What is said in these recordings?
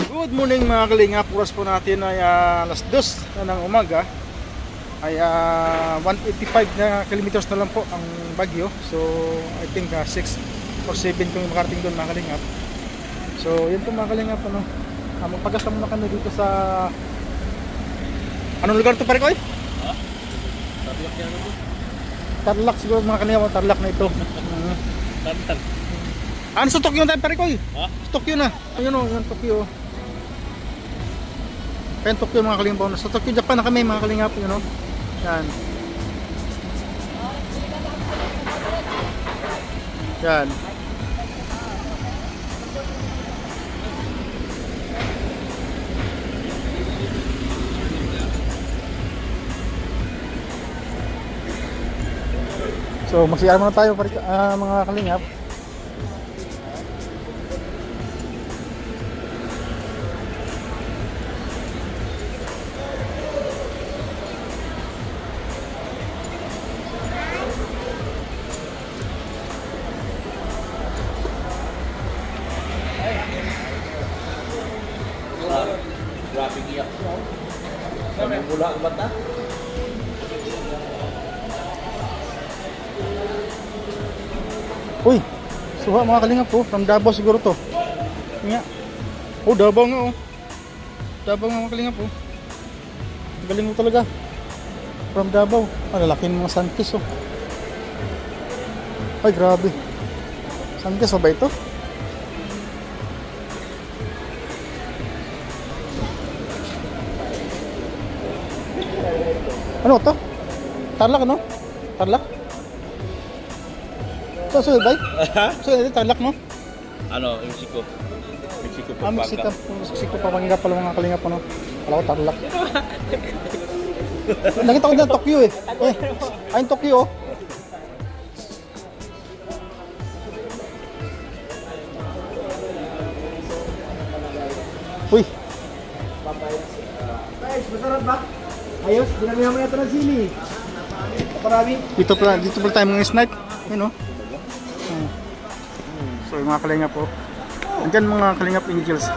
Good morning mga kalingap. Oras po natin ay alas 2 na ng umaga. Ay 185 na kilometers na lang po ang Baguio. So I think 6 or 7 kung makarating doon mga kalingap. So yun po mga kalingap, ano, magpagas muna kami dito sa anong lugar to pare ko? Tarlac yan ako. Tarlac siguro mga kalingap. Tarlac na ito. Tarlac. Ano sa Tokyo tayo pare ko? Ha? Sa Tokyo na. Ayun o, yung Tokyo. Kaya Tokyo mga kalingap. Sa Tokyo, Japan na kami mga kalingap. You know? Yan. Yan. So magsiyara muna tayo mga kalingap. Grabe iyak ko. Mula ang bata. Uy, suha mga kalingap po. From Davao siguro to. Nga. Oh, Davao nga oh. Davao nga mga kalingap po. Galing mo talaga. From Davao. Lalaki ng mga Sankis oh. Ay grabe. Sankis ba ito? Ano to? Tarlac no? Tarlac? So bay? So ito Tarlac no? Ano, Mexico. Mexico pa. Mexico pa panggap pala mga kalingap ano. Wala ko Tarlac. Nakita ko na Tokyo eh. Ayun Tokyo oh. Uy. Guys, masarap ba? Ayos, dinamihan mo yata ng sili. Parami. Dito pala tayo mga snipe. Yun o. So yung mga kalingap po. Andyan mga kalingap angels.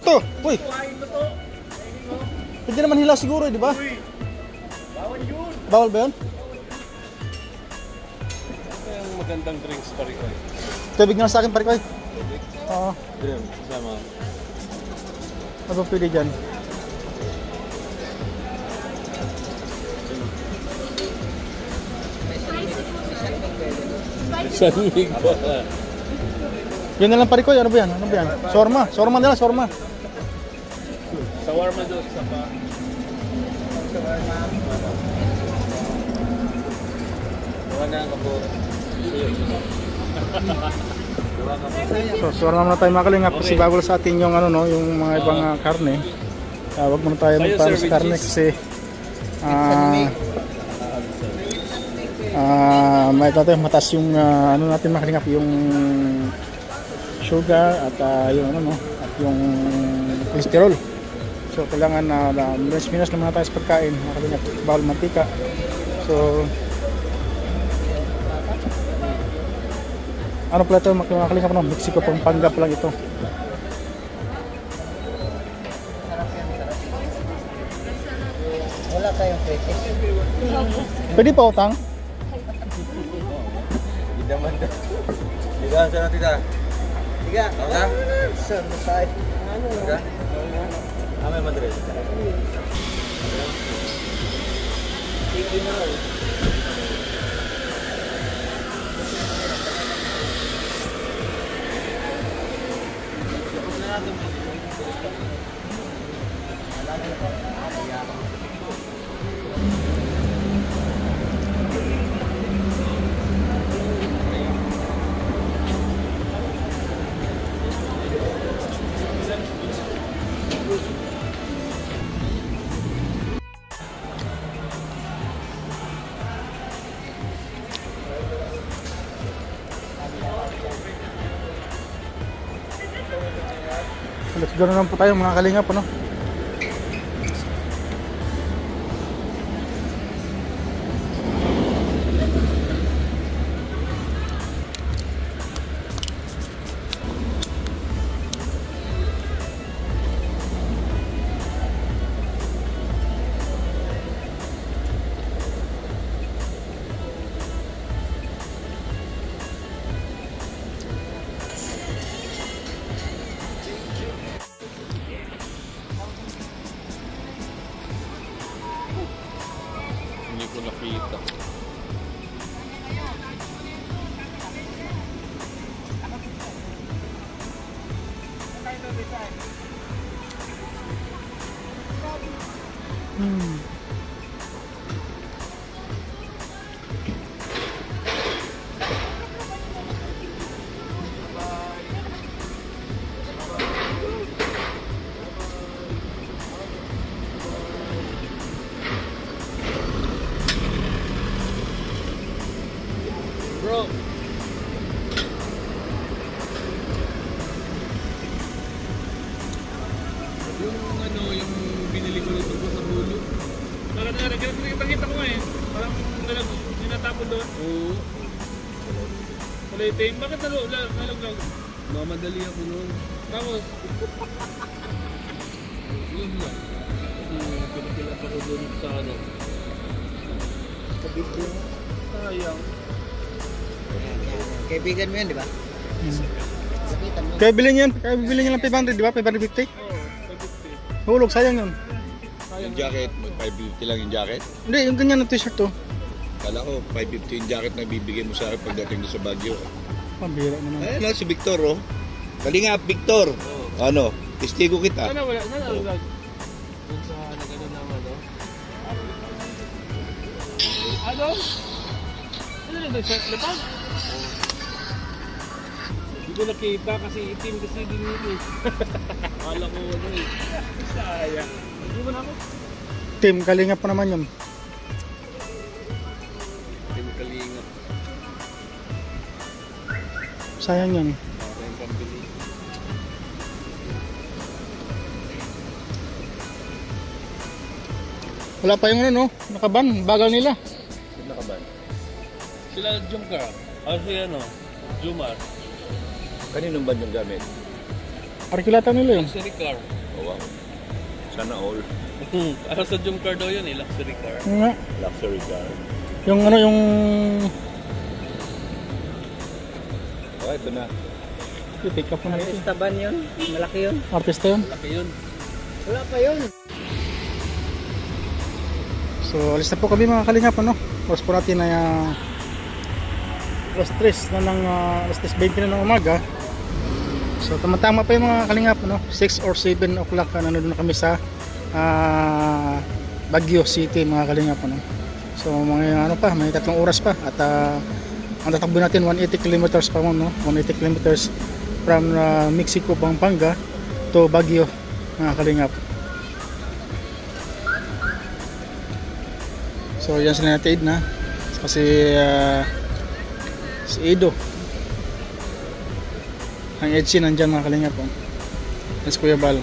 Ito, uy. Hindi naman hila siguro, di ba? Bawal yun. Bawal ba yun? Ito yung magandang drinks pa rin ko. Tubig na sa akin, pare ko. Oo. Drink, sama. Ano ba pwede dyan? Sanmig ba? Yun na lang, pare ko. Ano ba yan? Ano ba yan? Shawarma. Shawarma nila, shawarma. Shawarma doon sa pa. Wala ka po. So, shawarma muna tayo mga kalingap. Kasi bago sa atin yung, ano, no, yung mga ibang karne. Huwag muna tayo magpano sa karne kasi may tayo matas yung ano natin mga kalingap, yung sugar at yung ano, no, at yung cholesterol. So kailangan na minus na muna tayo sa pagkain mga kalingap, bawal mantika. So ano pala ito mga kalingap, no? Mexico Pampanga pa lang ito. Wala tayong pwede. Pwede pa utang? Hindi naman daw. Tiga, sana tita. Tiga. Tiga. Sir, masay. Tiga. Amay Madrid. Sige na rin. let's go na lang po tayo mga kalingap, ano? Hindi ko nakita. Bro. Yung binili ko nito sa dulo. Nakita ko nga eh. Parang ninatapon doon. Oo. Wala itim. Bakit nalaglag? Mamadali ako noon. Tapos? Yun lang. Pinapila pa ko doon sa ano. Sa video. Sayang. Kaibigan mo yan, di ba? Sabitan mo. Kaya bilhin yan lang 500, di ba? 550? Oo, 550. Hulog, sayang yun. Yung jacket, 550 lang yung jacket. Hindi, yung ganyan na t-shirt to. Kala ko, 550 yung jacket na bibigay mo sa akin pagdating doon sa Baguio. Pambira naman. Ayun na, si Victor, oh. Kalingap, Victor. Ano, testigo kita. Sana wala, nalaglag. Doon sa nagano naman, no? Ano? Ano na doon sa lapag? Hindi ko nakita kasi itim kasi din nito. Akala ko ano eh. Sayang. Hindi mo na ako. Team, kalingap pa naman yun. Itim kalingap. Sayang yun. Baka yung pambili. Wala pa yung ano, no? Nakaban, bagal nila. Saan nakaban? Sila Jumcar. Si ano? Jumar. Kaninong ba yung gamit? Arkilata nila yun. Luxury car. Oh, wow. Sana all. Para sa Jumcar daw yun eh. Luxury car. Yung nga. Luxury car. Yung ano, yung... Oh, ito na. I-pick up mo na ito. Artista ban yun? Malaki yun? Artista yun. Laki yun. Wala pa yun. So, alis na po kami mga kalingap, ano? Oras po natin ay alas 3 na ng alas 3:20 na ng umaga. So, tama-tama pa yung mga kalingap, ano? 6 or 7 o'clock na nandun na kami sa Baguio City, mga kalingap, ano? So, mga ano pa, may 3 oras pa. At ang tatakbo natin 180 kilometers pa mo, no? 180 kilometers from Mexico, Pampanga to Baguio, mga kalingap. So yan sila natin na kasi si Edo ang Edsi nandyan mga kalingap po. Yan si Kuya Bal.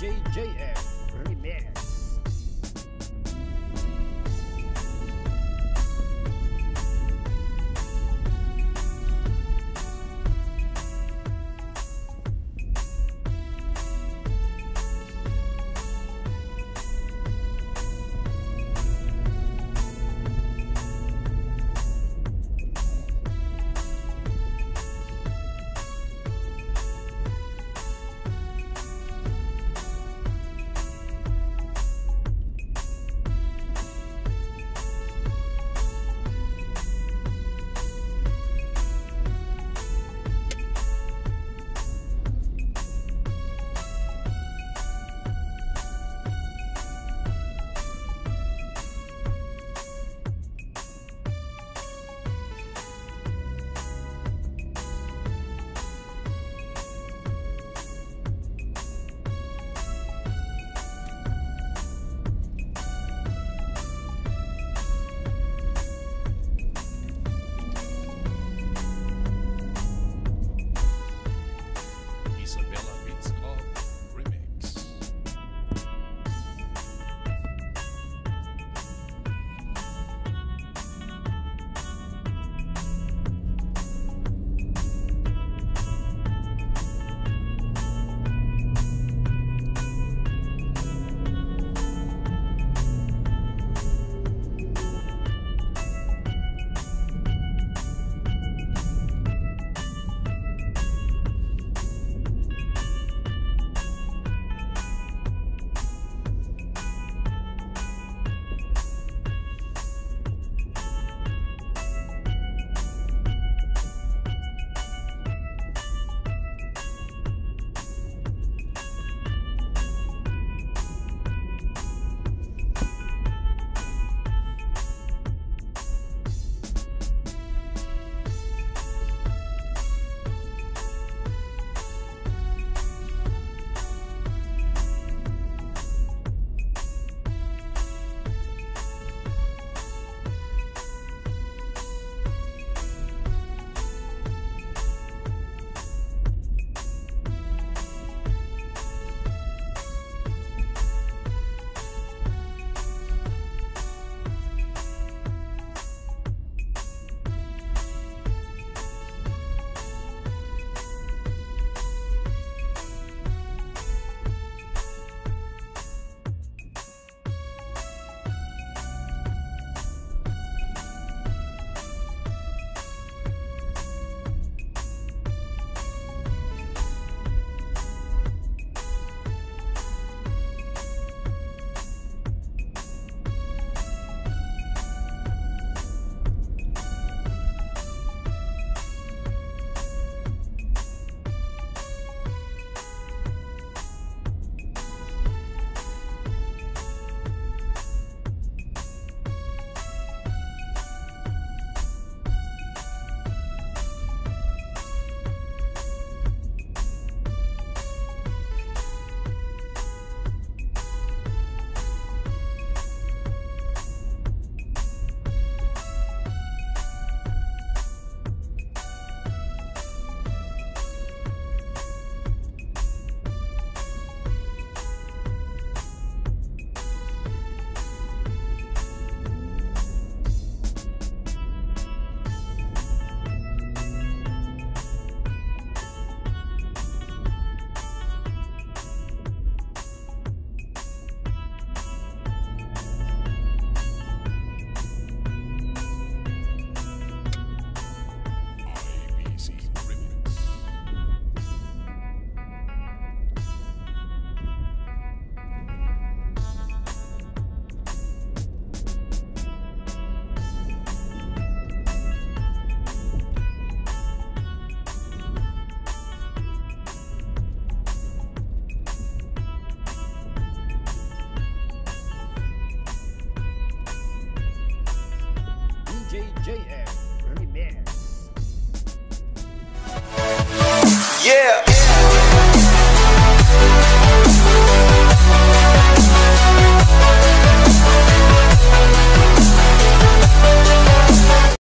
DJ JM Remix. Isabella Beats Club Remix. IBC Remix. DJ JM Remix. Yeah.